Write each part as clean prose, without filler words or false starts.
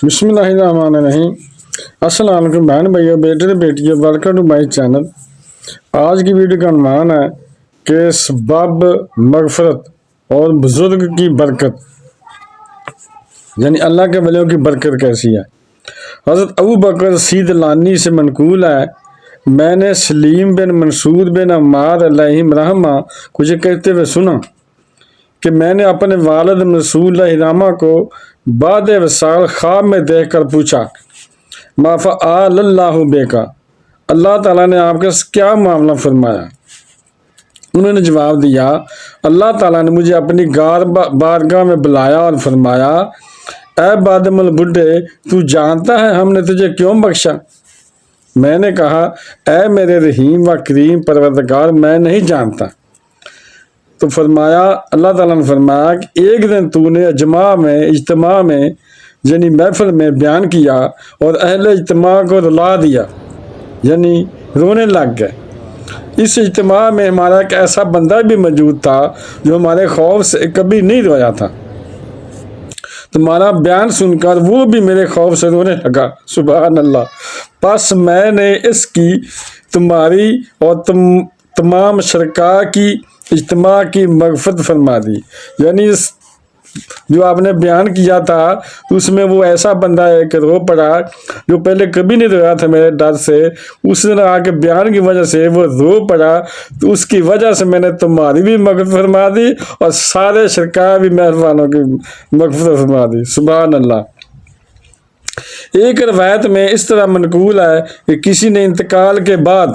بسم اللہ الرحمن الرحیم۔ السلام علیکم بہن بھائیو، بیٹے بیٹیوں، ویلکم ٹو مائی چینل۔ آج کی ویڈیو کا عنوان ہے کہ اسباب مغفرت اور بزرگ کی برکت، یعنی اللہ کے ولیوں کی برکت کیسی ہے۔ حضرت ابو بکر سیدلانی سے منقول ہے، میں نے سلیم بن منصور بن عمار علیہ رحمہ کو یہ کہتے ہوئے سنا کہ میں نے اپنے والد رسول اللہ رحمہ کو بعد وصال خواب میں دیکھ کر پوچھا، ما فعل اللہ بیکا، اللہ تعالیٰ نے آپ کے ساتھ کیا معاملہ فرمایا؟ انہوں نے جواب دیا، اللہ تعالیٰ نے مجھے اپنی بارگاہ میں بلایا اور فرمایا، اے بادم البڈھے، تو جانتا ہے ہم نے تجھے کیوں بخشا؟ میں نے کہا، اے میرے رحیم و کریم پروردگار، میں نہیں جانتا۔ تو فرمایا، اللہ تعالیٰ نے فرمایا کہ ایک دن تو نے اجتماع میں یعنی محفل میں بیان کیا اور اہل اجتماع کو رلا دیا، یعنی رونے لگ گئے۔ اس اجتماع میں ہمارا ایک ایسا بندہ بھی موجود تھا جو ہمارے خوف سے کبھی نہیں رویا تھا۔ تمہارا بیان سن کر وہ بھی میرے خوف سے رونے لگا، سبحان اللہ۔ پس میں نے اس کی تمہاری اور تمام شرکاء کی اجتماع کی مغفرت فرما دی، یعنی جو آپ نے بیان کیا تھا اس میں وہ ایسا بندہ ایک رو پڑا جو پہلے کبھی نہیں رویا تھا میرے ڈر سے، اس نے آ کے بیان کی وجہ سے وہ رو پڑا، تو اس کی وجہ سے میں نے تمہاری بھی مغفرت فرما دی اور سارے شرکاء بھی مہربانوں کی مغفرت فرما دی، سبحان اللہ۔ ایک روایت میں اس طرح منقول ہے کہ کسی نے انتقال کے بعد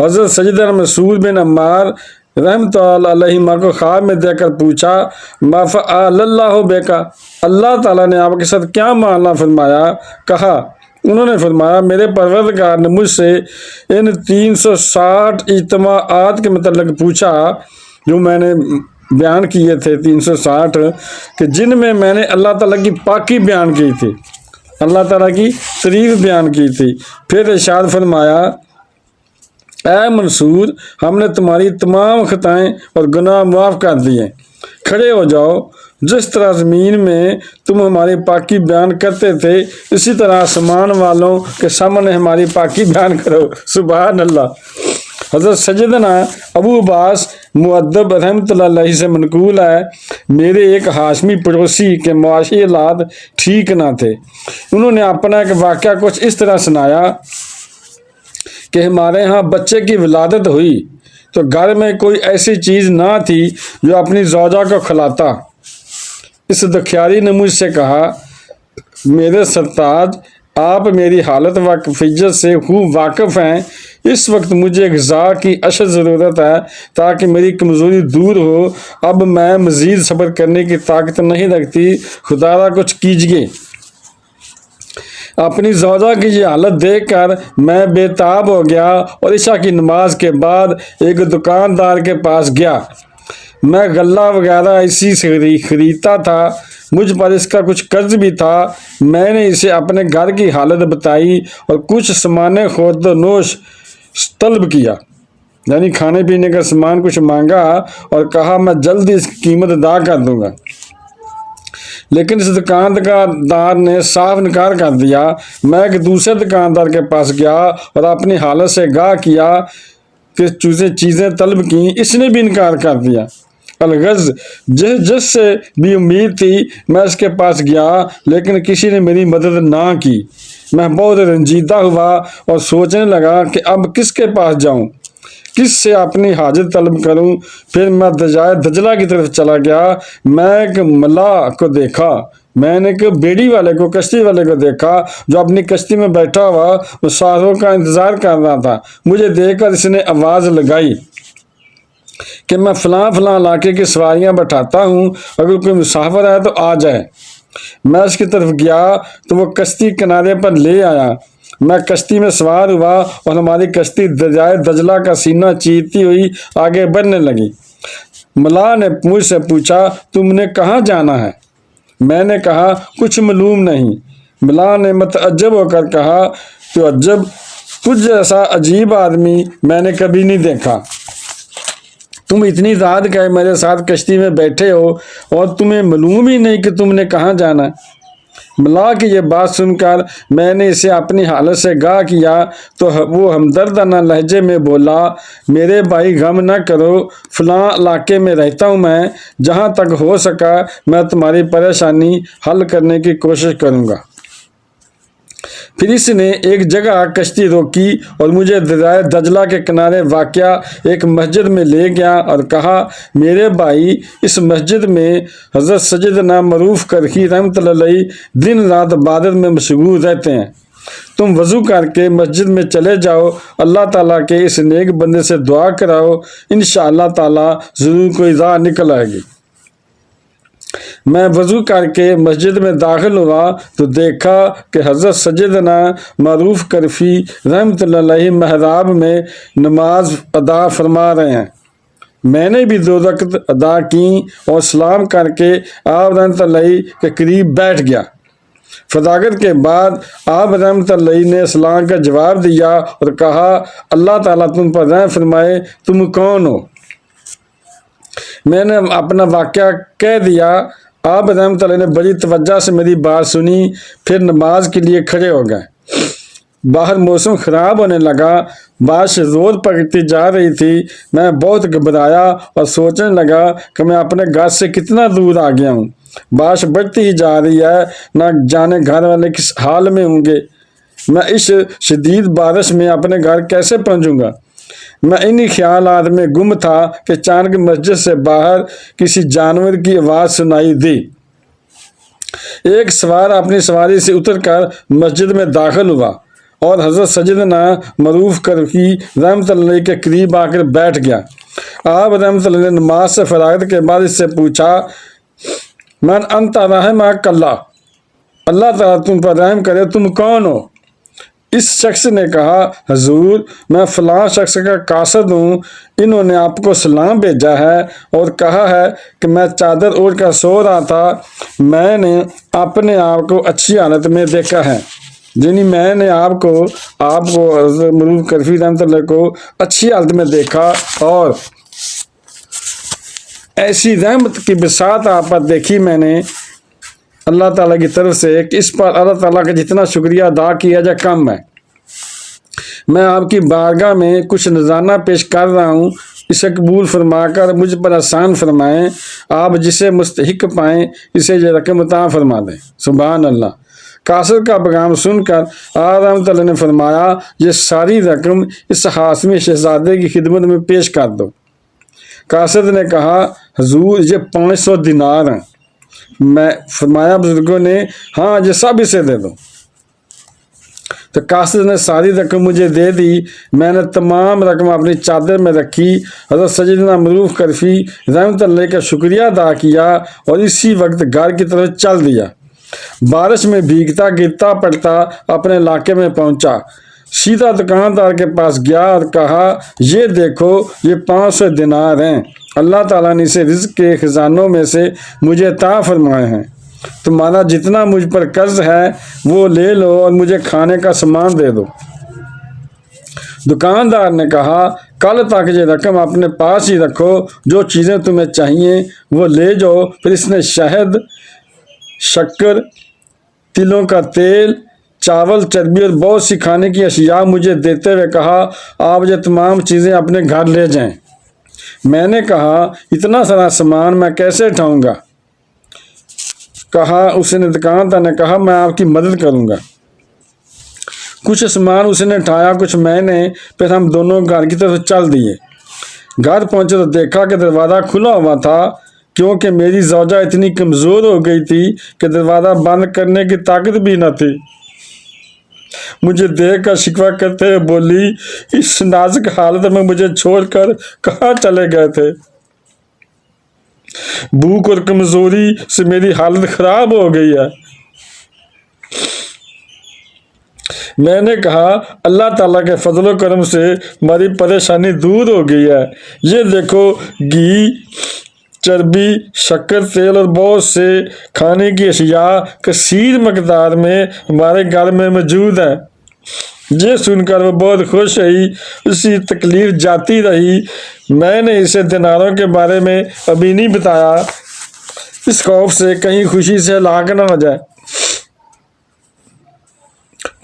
حضرت سیدنا مسعود بن عمار رحمۃ اللہ علیہ کو خواب میں دیکھ کر پوچھا، ما فعل اللہ بیکا، اللہ تعالیٰ نے آپ کے ساتھ کیا معاملہ فرمایا؟ کہا، انہوں نے فرمایا، میرے پروردگار نے مجھ سے ان 360 اجتماعات کے متعلق پوچھا جو میں نے بیان کیے تھے، 360 کہ جن میں میں نے اللہ تعالیٰ کی پاکی بیان کی تھی، اللہ تعالیٰ کی تعریف بیان کی تھی۔ پھر ارشاد فرمایا، اے منصور، ہم نے تمہاری تمام خطائیں اور گناہ معاف کر دیے، کھڑے ہو جاؤ، جس طرح زمین میں تم ہماری پاکی بیان کرتے تھے اسی طرح آسمان والوں کے سامنے ہماری پاکی بیان کرو، سبحان اللہ۔ حضرت سیدنا ابو عباس مؤدب رحمۃ اللہ علیہ سے منقول ہے، میرے ایک ہاشمی پڑوسی کے معاشی حالات ٹھیک نہ تھے، انہوں نے اپنا ایک واقعہ کچھ اس طرح سنایا کہ ہمارے ہاں بچے کی ولادت ہوئی تو گھر میں کوئی ایسی چیز نہ تھی جو اپنی زوجہ کو کھلاتا۔ اس دکھیاری نے مجھ سے کہا، میرے سرتاج، آپ میری حالت و کیفیت سے خوب واقف ہیں، اس وقت مجھے غذا کی اشد ضرورت ہے تاکہ میری کمزوری دور ہو، اب میں مزید صبر کرنے کی طاقت نہیں رکھتی، خدا را کچھ کیجیے۔ اپنی زوجہ کی یہ حالت دیکھ کر میں بے تاب ہو گیا اور عشاء کی نماز کے بعد ایک دکاندار کے پاس گیا۔ میں غلہ وغیرہ اسی سے خریدتا تھا، مجھ پر اس کا کچھ قرض بھی تھا۔ میں نے اسے اپنے گھر کی حالت بتائی اور کچھ سامان خورد و نوش طلب کیا، یعنی کھانے پینے کا سامان کچھ مانگا اور کہا میں جلدی اس کی قیمت ادا کر دوں گا، لیکن اس دکاندار نے صاف انکار کر دیا۔ میں ایک دوسرے دکاندار کے پاس گیا اور اپنی حالت سے آگاہ کیا کہ چیزیں طلب کی، اس نے بھی انکار کر دیا۔ الغرض جس سے بھی امید تھی میں اس کے پاس گیا، لیکن کسی نے میری مدد نہ کی۔ میں بہت رنجیدہ ہوا اور سوچنے لگا کہ اب کس کے پاس جاؤں، کس سے اپنی حاجت طلب کروں۔ پھر میں دریائے دجلہ کی طرف چلا گیا، میں ایک ملا کو دیکھا، میں نے ایک بیڑی والے کو، کشتی والے کو دیکھا جو اپنی کشتی میں بیٹھا ہوا مسافروں کا انتظار کر رہا تھا۔ مجھے دیکھ کر اس نے آواز لگائی کہ میں فلاں فلاں علاقے کی سواریاں بٹھاتا ہوں، اگر کوئی مسافر ہے تو آ جائے۔ میں اس کی طرف گیا تو وہ کشتی کنارے پر لے آیا، میں کشتی میں سوار ہوا اور ہماری کشتی دریائے دجلہ کا سینہ چیرتی ہوئی آگے بڑھنے لگی۔ ملا نے مجھ سے پوچھا، تم نے کہاں جانا ہے؟ میں نے کہا، کچھ معلوم نہیں۔ ملا نے متعجب ہو کر کہا، تو عجب، تجھ جیسا عجیب آدمی میں نے کبھی نہیں دیکھا، تم اتنی رات گئے میرے ساتھ کشتی میں بیٹھے ہو اور تمہیں معلوم ہی نہیں کہ تم نے کہاں جانا ہے۔ ملا کی یہ بات سن کر میں نے اسے اپنی حالت سے آگاہ کیا تو وہ ہمدردانہ لہجے میں بولا، میرے بھائی غم نہ کرو، فلاں علاقے میں رہتا ہوں میں، جہاں تک ہو سکا میں تمہاری پریشانی حل کرنے کی کوشش کروں گا۔ پھر اس نے ایک جگہ کشتی روکی اور مجھے دریائے دجلہ کے کنارے واقع ایک مسجد میں لے گیا اور کہا، میرے بھائی اس مسجد میں حضرت سیدنا معروف کرخی رحمۃ اللہ علیہ دن رات عبادت میں مشغول رہتے ہیں، تم وضو کر کے مسجد میں چلے جاؤ، اللہ تعالیٰ کے اس نیک بندے سے دعا کراؤ، انشاءاللہ تعالیٰ ضرور کوئی راہ نکل آئے گی۔ میں وضو کر کے مسجد میں داخل ہوا تو دیکھا کہ حضرت سیدنا معروف کرخی رحمۃ اللہ علیہ محراب میں نماز ادا فرما رہے ہیں۔ میں نے بھی 2 رکعت ادا کی اور سلام کر کے آپ رحمۃ اللہ علیہ کے قریب بیٹھ گیا۔ فراغت کے بعد آپ رحمۃ اللہ علیہ نے سلام کا جواب دیا اور کہا، اللہ تعالیٰ تم پر رحم فرمائے، تم کون ہو؟ میں نے اپنا واقعہ کہہ دیا۔ آپ رحمۃ اللہ نے بڑی توجہ سے میری بات سنی، پھر نماز کے لیے کھڑے ہو گئے۔ باہر موسم خراب ہونے لگا، بارش زور پکڑتی جا رہی تھی۔ میں بہت گھبرایا اور سوچنے لگا کہ میں اپنے گھر سے کتنا دور آ گیا ہوں، بارش بڑھتی ہی جا رہی ہے، نہ جانے گھر والے کس حال میں ہوں گے، میں اس شدید بارش میں اپنے گھر کیسے پہنچوں گا۔ میں انہی خیالات میں گم تھا کہ اچانک مسجد سے باہر کسی جانور کی آواز سنائی دی۔ ایک سوار اپنی سواری سے اتر کر مسجد میں داخل ہوا اور حضرت سیدنا معروف کرخی رحمۃ اللہ علیہ کے قریب آ کر بیٹھ گیا۔ آپ رحمۃ اللہ نے نماز سے فراغت کے بعد اس سے پوچھا، من انت رحمک اللہ، اللہ تعالیٰ تم پر رحم کرے، تم کون ہو؟ اس شخص نے کہا، حضور میں فلاں شخص کا قاصد ہوں، انہوں نے آپ کو سلام بھیجا ہے اور کہا ہے کہ میں چادر اوڑھ کر سو رہا تھا، میں نے اپنے آپ کو اچھی حالت میں دیکھا ہے، یعنی میں نے آپ کو حضرت معروف کرخی رحمۃ اللہ کو اچھی حالت میں دیکھا اور ایسی رحمت کی بساط آپ پر دیکھی میں نے اللہ تعالیٰ کی طرف سے کہ اس پر اللہ تعالیٰ کا جتنا شکریہ ادا کیا جائے کم ہے۔ میں آپ کی بارگاہ میں کچھ نذرانہ پیش کر رہا ہوں، اسے قبول فرما کر مجھ پر احسان فرمائیں، آپ جسے مستحق پائیں اسے یہ رقم عطا فرما دیں۔ سبحان اللہ۔ قاصد کا پیغام سن کر آپ رحمۃ اللہ نے فرمایا، یہ ساری رقم اس ہاشمی شہزادے کی خدمت میں پیش کر دو۔ قاصد نے کہا، حضور یہ 500 دینار ہیں۔ میں فرمایا بزرگوں نے، ہاں یہ سب اسے دے دو۔ تو قاصد نے ساری رقم مجھے دے دی۔ میں نے تمام رقم اپنی چادر میں رکھی، حضرت سیدنا معروف کرخی رحمۃ اللہ کا شکریہ ادا کیا اور اسی وقت گھر کی طرف چل دیا۔ بارش میں بھیگتا گرتا پڑتا اپنے علاقے میں پہنچا، سیدھا دکاندار کے پاس گیا اور کہا، یہ دیکھو یہ 500 دینار ہیں، اللہ تعالیٰ نے اسے رزق کے خزانوں میں سے مجھے عطا فرمائے ہیں، تمہارا جتنا مجھ پر قرض ہے وہ لے لو اور مجھے کھانے کا سامان دے دو۔ دکاندار نے کہا، کل تک یہ رقم اپنے پاس ہی رکھو، جو چیزیں تمہیں چاہیے وہ لے جاؤ۔ پھر اس نے شہد، شکر، تلوں کا تیل، چاول، چربی اور بہت سی کھانے کی اشیاء مجھے دیتے ہوئے کہا، آپ یہ تمام چیزیں اپنے گھر لے جائیں۔ میں نے کہا، اتنا سارا سامان میں کیسے اٹھاؤں گا؟ اس نے دکاندار نے کہا، میں آپ کی مدد کروں گا۔ کچھ سامان اس نے اٹھایا، کچھ میں نے، پھر ہم دونوں گھر کی طرف چل دیے۔ گھر پہنچے تو دیکھا کہ دروازہ کھلا ہوا تھا، کیونکہ میری زوجہ اتنی کمزور ہو گئی تھی کہ دروازہ بند کرنے کی طاقت بھی نہ تھی۔ مجھے دیکھ کر شکوہ کرتے ہوئے بولی، اس نازک حالت میں مجھے چھوڑ کر کہاں چلے گئے تھے؟ بھوک اور کمزوری سے میری حالت خراب ہو گئی ہے۔ میں نے کہا، اللہ تعالیٰ کے فضل و کرم سے ہماری پریشانی دور ہو گئی ہے، یہ دیکھو گھی، چربی، شکر، تیل اور بہت سے کھانے کی اشیاء کثیر مقدار میں ہمارے گھر میں موجود ہیں۔ یہ سن کر وہ بہت خوش ہوئی، اسی تکلیف جاتی رہی۔ میں نے اسے دیناروں کے بارے میں ابھی نہیں بتایا، اس خوف سے کہیں خوشی سے ہلاک نہ ہو جائے۔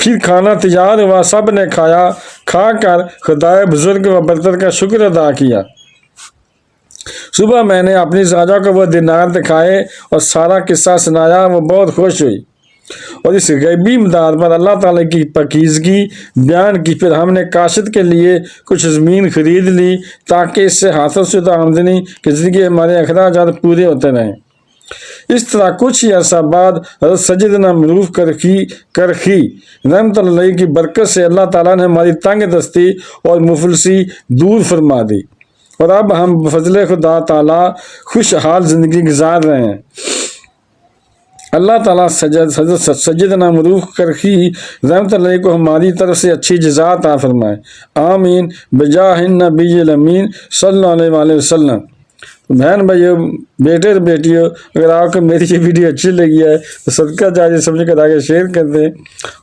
پھر کھانا تیار ہوا، سب نے کھایا، کھا کر خدائے بزرگ و برتر کا شکر ادا کیا۔ صبح میں نے اپنی زوجہ کو وہ دینار دکھائے اور سارا قصہ سنایا، وہ بہت خوش ہوئی اور اس غیبی امداد پر اللہ تعالیٰ کی پاکیزگی بیان کی۔ پھر ہم نے کاشت کے لیے کچھ زمین خرید لی تاکہ اس سے حاصل شدہ آمدنی کے ذریعے ہمارے اخراجات پورے ہوتے رہیں۔ اس طرح کچھ ہی عرصہ بعد حضرت سیدنا معروف کرخی رحمۃ اللہ علیہ کی برکت سے اللہ تعالیٰ نے ہماری تنگ دستی اور مفلسی دور فرما دی اور اب ہم بفضل خدا تعالیٰ خوشحال زندگی گزار رہے ہیں۔ اللہ تعالیٰ حضرت سیدنا معروف کرخی رحمۃ اللہ علیہ کو ہماری طرف سے اچھی جزا عطا فرمائے، آمین، بجاہ النبی الامین صلی اللہ علیہ وآلہ وسلم۔ بہن بھائیو، بیٹے اور بیٹیوں، اگر آپ کو میری یہ ویڈیو اچھی لگی ہے تو صدقہ جاریہ سمجھ کر آگے شیئر کر دیں،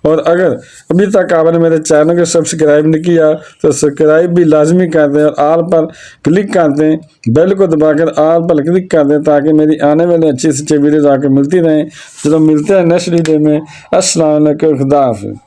اور اگر ابھی تک آپ نے میرے چینل کو سبسکرائب نہیں کیا تو سبسکرائب بھی لازمی کر دیں اور آل پر کلک کر دیں، بیل کو دبا کر آل پر کلک کر دیں تاکہ میری آنے والے اچھی سے اچھی ویڈیوز آپ کو ملتی رہیں۔ چلو ملتے ہیں نیکسٹ ویڈیو میں۔ السلام علیکم، خدا حافظ۔